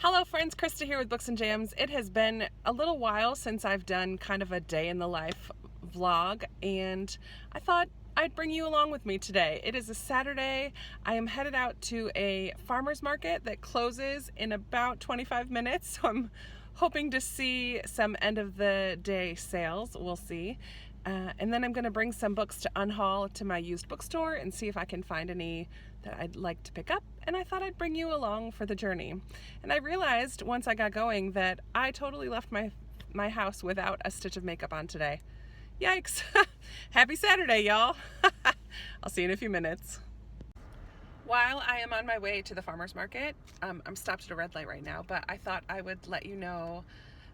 Hello friends, Krista here with Books and Jams. It has been a little while since I've done kind of a day in the life vlog, and I thought I'd bring you along with me today. It is a Saturday. I am headed out to a farmer's market that closes in about 25 minutes, so I'm hoping to see some end of the day sales. We'll see. And then I'm going to bring some books to Unhaul to my used bookstore and see if I can find any that I'd like to pick up, and I thought I'd bring you along for the journey. And I realized once I got going that I totally left my house without a stitch of makeup on today. Yikes! Happy Saturday, y'all! I'll see you in a few minutes. While I am on my way to the farmer's market, I'm stopped at a red light right now, but I thought I would let you know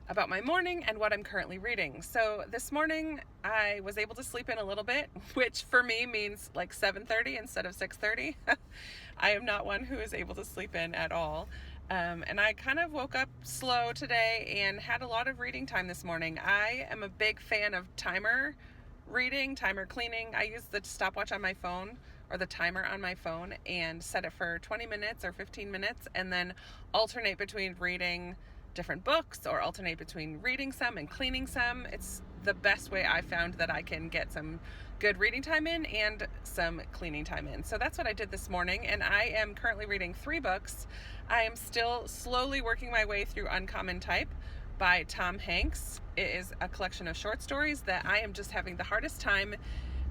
about my morning and what I'm currently reading. So this morning I was able to sleep in a little bit, which for me means like 7:30 instead of 6:30. I am not one who is able to sleep in at all. And I kind of woke up slow today and had a lot of reading time this morning. I am a big fan of timer reading, timer cleaning. I use the stopwatch on my phone, or the timer on my phone, and set it for 20 minutes or 15 minutes and then alternate between reading different books or alternate between reading some and cleaning some. It's the best way I found that I can get some good reading time in and some cleaning time in. So that's what I did this morning, and I am currently reading 3 books. I am still slowly working my way through Uncommon Type by Tom Hanks. It is a collection of short stories that I am just having the hardest time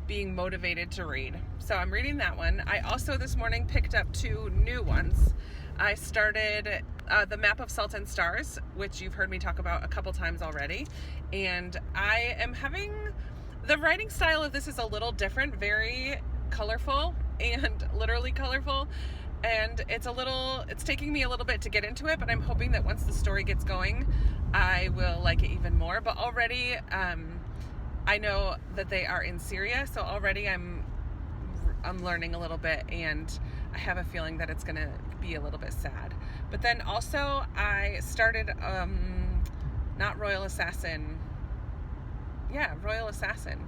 being motivated to read. So I'm reading that one. I also this morning picked up 2 new ones. I started The Map of Salt and Stars, which you've heard me talk about a couple times already, and I am having, the writing style of this is a little different, very colorful and literally colorful, and it's taking me a little bit to get into it, but I'm hoping that once the story gets going I will like it even more. But already I know that they are in Syria, so already I'm learning a little bit, and I have a feeling that it's gonna be a little bit sad. But then also I started not Royal Assassin, Royal Assassin,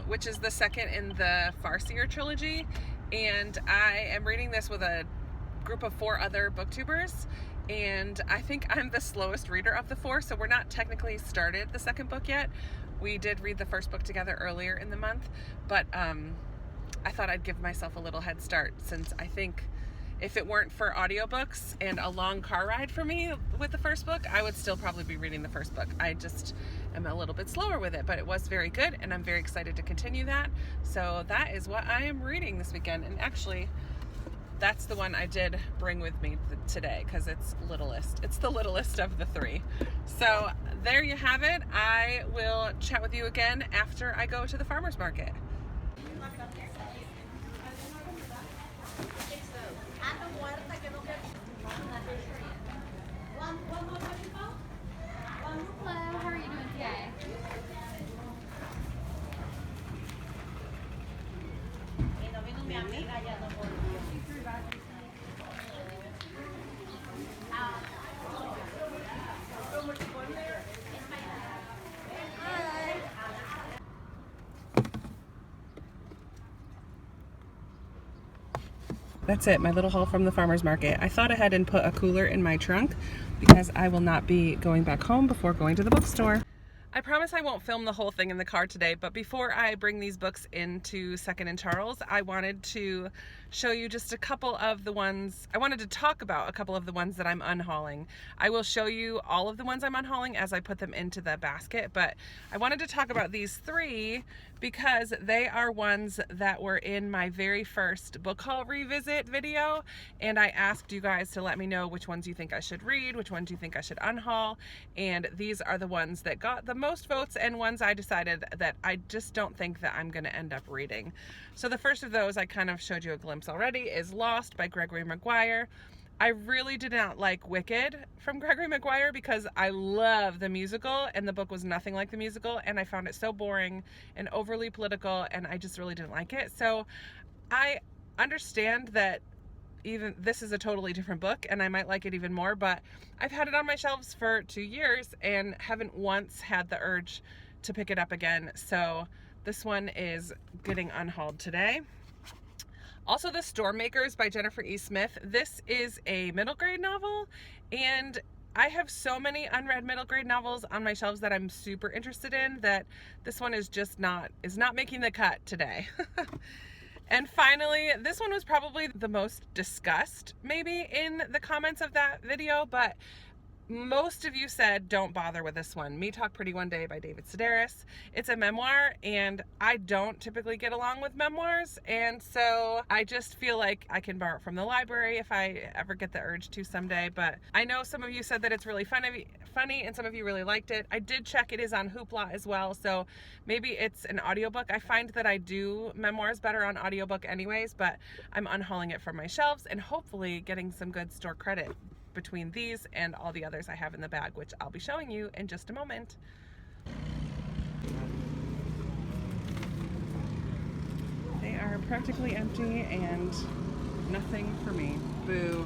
which is the second in the Farseer trilogy, and I am reading this with a group of 4 other booktubers, and I think I'm the slowest reader of the 4, so we're not technically started the second book yet. We did read the first book together earlier in the month, but I thought I'd give myself a little head start, since I think if it weren't for audiobooks and a long car ride for me with the first book, I would still probably be reading the first book. I just am a little bit slower with it, but it was very good, and I'm very excited to continue that. So that is what I am reading this weekend, and actually that's the one I did bring with me today because it's littlest. It's the littlest of the 3. So there you have it. I will chat with you again after I go to the farmer's market. Hello, how are you doing today? That's it, my little haul from the farmer's market. I thought ahead and put a cooler in my trunk because I will not be going back home before going to the bookstore. I promise I won't film the whole thing in the car today, but before I bring these books into Second and Charles, I wanted to show you just a couple of the ones, I wanted to talk about a couple of the ones that I'm unhauling. I will show you all of the ones I'm unhauling as I put them into the basket, but I wanted to talk about these 3 because they are ones that were in my very first book haul revisit video, and I asked you guys to let me know which ones you think I should read, which ones you think I should unhaul, and these are the ones that got the most votes and ones I decided that I just don't think that I'm going to end up reading. So the first of those I kind of showed you a glimpse already is Lost by Gregory Maguire. I really did not like Wicked from Gregory Maguire because I love the musical, and the book was nothing like the musical, and I found it so boring and overly political, and I just really didn't like it. So I understand that even this is a totally different book and I might like it even more, but I've had it on my shelves for 2 years and haven't once had the urge to pick it up again. So this one is getting unhauled today. Also, The Storm Makers by Jennifer E. Smith. This is a middle grade novel, and I have so many unread middle grade novels on my shelves that I'm super interested in that this one is just not making the cut today. And finally, this one was probably the most discussed maybe in the comments of that video, but most of you said don't bother with this one. Me Talk Pretty One Day by David Sedaris. It's a memoir, and I don't typically get along with memoirs, and so I just feel like I can borrow it from the library if I ever get the urge to someday. But I know some of you said that it's really funny, and some of you really liked it. I did check it is on Hoopla as well, so maybe it's an audiobook. I find that I do memoirs better on audiobook anyways, but I'm unhauling it from my shelves and hopefully getting some good store credit between these and all the others I have in the bag, which I'll be showing you in just a moment. They are practically empty and nothing for me. Boo.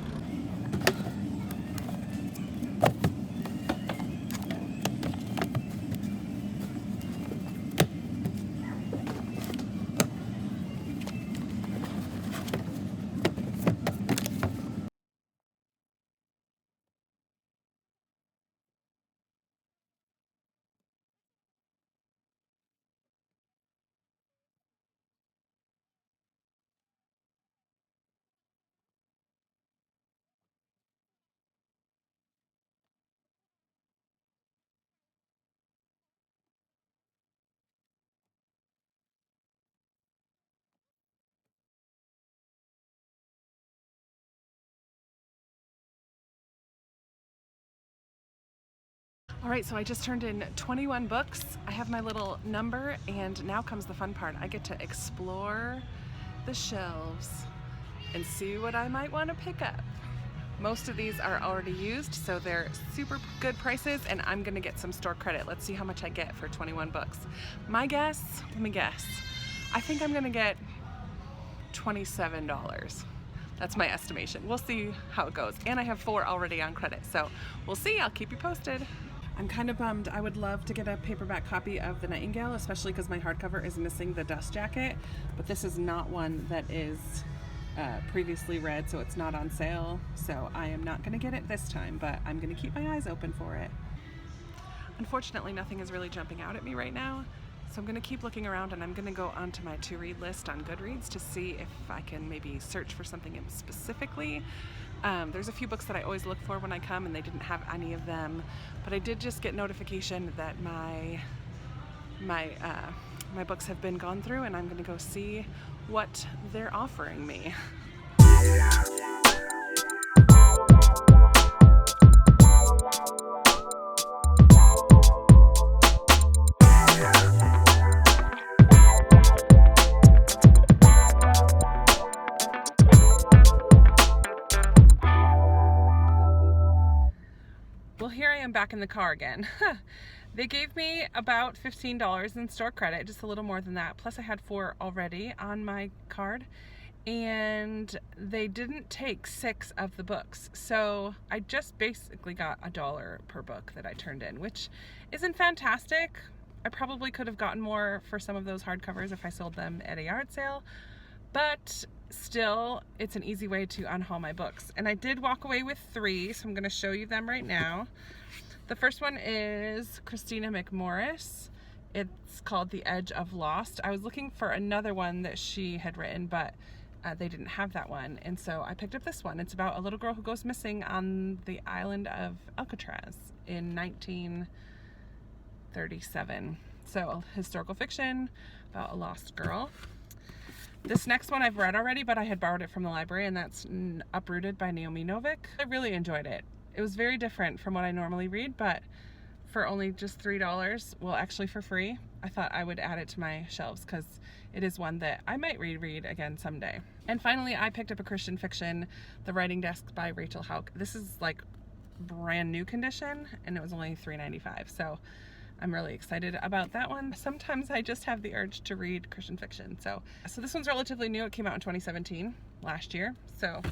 All right, so I just turned in 21 books. I have my little number, and now comes the fun part. I get to explore the shelves and see what I might want to pick up. Most of these are already used, so they're super good prices, and I'm gonna get some store credit. Let's see how much I get for 21 books. My guess, let me guess, I think I'm gonna get $27. That's my estimation. We'll see how it goes. And I have 4 already on credit, so we'll see. I'll keep you posted. I'm kind of bummed. I would love to get a paperback copy of The Nightingale, especially because my hardcover is missing the dust jacket, but this is not one that is previously read, so it's not on sale, so I am not going to get it this time, but I'm going to keep my eyes open for it. Unfortunately, nothing is really jumping out at me right now, so I'm going to keep looking around, and I'm going to go onto my to-read list on Goodreads to see if I can maybe search for something specifically. There's a few books that I always look for when I come, and they didn't have any of them, but I did just get notification that my books have been gone through, and I'm going to go see what they're offering me. Well, here I am back in the car again. They gave me about $15 in store credit, just a little more than that. Plus I had 4 already on my card, and they didn't take 6 of the books. So I just basically got $1 per book that I turned in, which isn't fantastic. I probably could have gotten more for some of those hardcovers if I sold them at a yard sale, but still, it's an easy way to unhaul my books. And I did walk away with 3, so I'm going to show you them right now. The first one is Christina McMorris. It's called The Edge of Lost. I was looking for another one that she had written, but they didn't have that one, and so I picked up this one. It's about a little girl who goes missing on the island of Alcatraz in 1937. So, historical fiction about a lost girl. This next one I've read already, but I had borrowed it from the library, and that's Uprooted by Naomi Novik. I really enjoyed it. It was very different from what I normally read, but for only just $3, well, actually for free, I thought I would add it to my shelves because it is one that I might reread again someday. And finally, I picked up a Christian fiction, The Writing Desk by Rachel Hauck. This is like brand new condition, and it was only $3.95, so I'm really excited about that one. Sometimes I just have the urge to read Christian fiction. So this one's relatively new. It came out in 2017, last year. So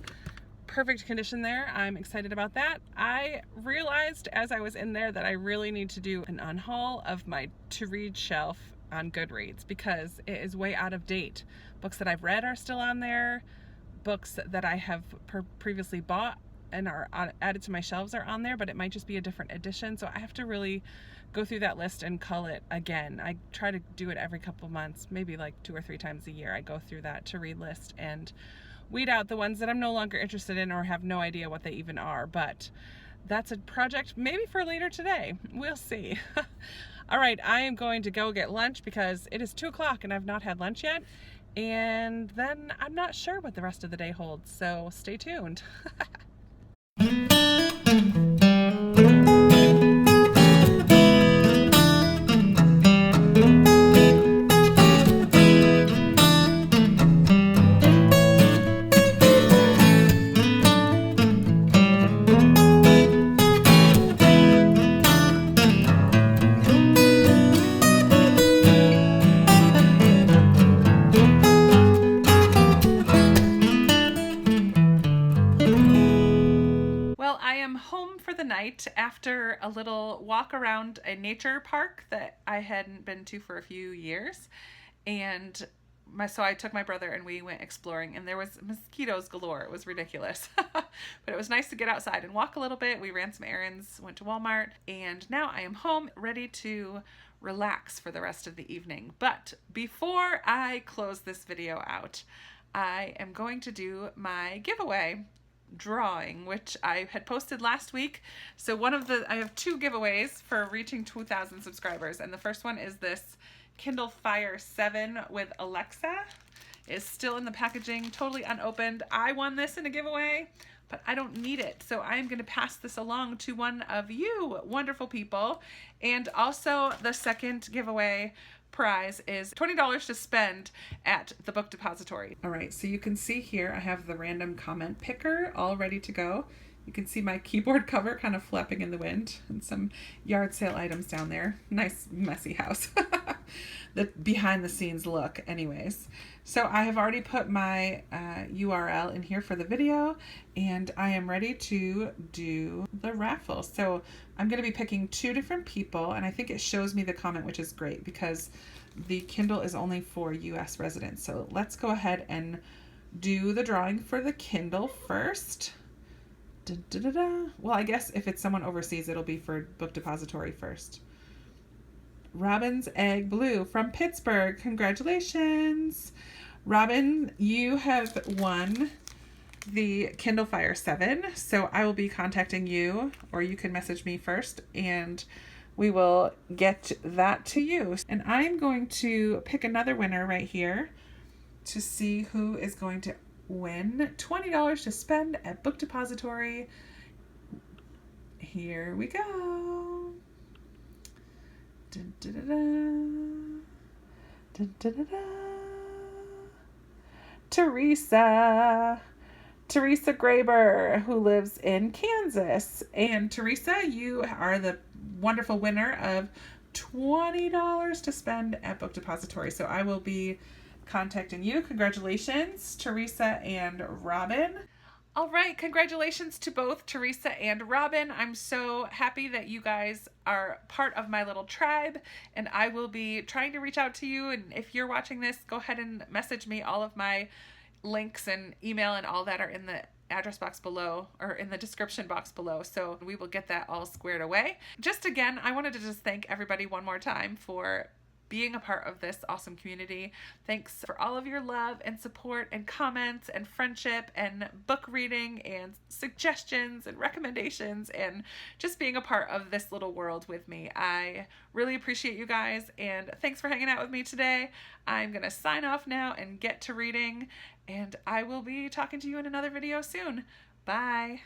perfect condition there. I'm excited about that. I realized as I was in there that I really need to do an unhaul of my to-read shelf on Goodreads because it is way out of date. Books that I've read are still on there. books that I have previously bought and are added to my shelves are on there, but it might just be a different edition. So I have to really go through that list and cull it again. I try to do it every couple months, maybe like 2 or 3 times a year. I go through that to read list and weed out the ones that I'm no longer interested in or have no idea what they even are. But that's a project maybe for later today. We'll see. All right, I am going to go get lunch because it is 2 o'clock and I've not had lunch yet. And then I'm not sure what the rest of the day holds. So stay tuned. Night after a little walk around a nature park that I hadn't been to for a few years, and so I took my brother and we went exploring, and there was mosquitoes galore. It was ridiculous. But it was nice to get outside and walk a little bit. We ran some errands, went to Walmart, and now I am home ready to relax for the rest of the evening. But before I close this video out, I am going to do my giveaway drawing, which I had posted last week. So I have 2 giveaways for reaching 2,000 subscribers, and the first one is this Kindle Fire 7 with Alexa. It's still in the packaging, totally unopened. I won this in a giveaway, but I don't need it, so I'm going to pass this along to one of you wonderful people. And also the second giveaway prize is $20 to spend at the book depository. All right, so you can see here I have the random comment picker all ready to go. You can see my keyboard cover kind of flapping in the wind and some yard sale items down there. Nice messy house. The behind the scenes look anyways. So I have already put my URL in here for the video, and I am ready to do the raffle. So I'm going to be picking 2 different people, and I think it shows me the comment, which is great because the Kindle is only for US residents. So let's go ahead and do the drawing for the Kindle first. Da, da, da, da. Well, I guess if it's someone overseas, it'll be for book depository first. Robin's Egg Blue from Pittsburgh. Congratulations. Robin, you have won the Kindle Fire 7. So I will be contacting you, or you can message me first, and we will get that to you. And I'm going to pick another winner right here to see who is going to win $20 to spend at Book Depository. Here we go. Dun, dun, dun, dun. Dun, dun, dun, dun. Teresa Graber, who lives in Kansas. And Teresa, you are the wonderful winner of $20 to spend at Book Depository. So I will be contacting you. Congratulations, Teresa and Robin. All right, congratulations to both Teresa and Robin. I'm so happy that you guys are part of my little tribe, and I will be trying to reach out to you. And if you're watching this, go ahead and message me. All of my links and email and all that are in the address box below, or in the description box below, so we will get that all squared away. Just again, I wanted to just thank everybody one more time for being a part of this awesome community. Thanks for all of your love and support and comments and friendship and book reading and suggestions and recommendations and just being a part of this little world with me. I really appreciate you guys, and thanks for hanging out with me today. I'm gonna sign off now and get to reading, and I will be talking to you in another video soon. Bye.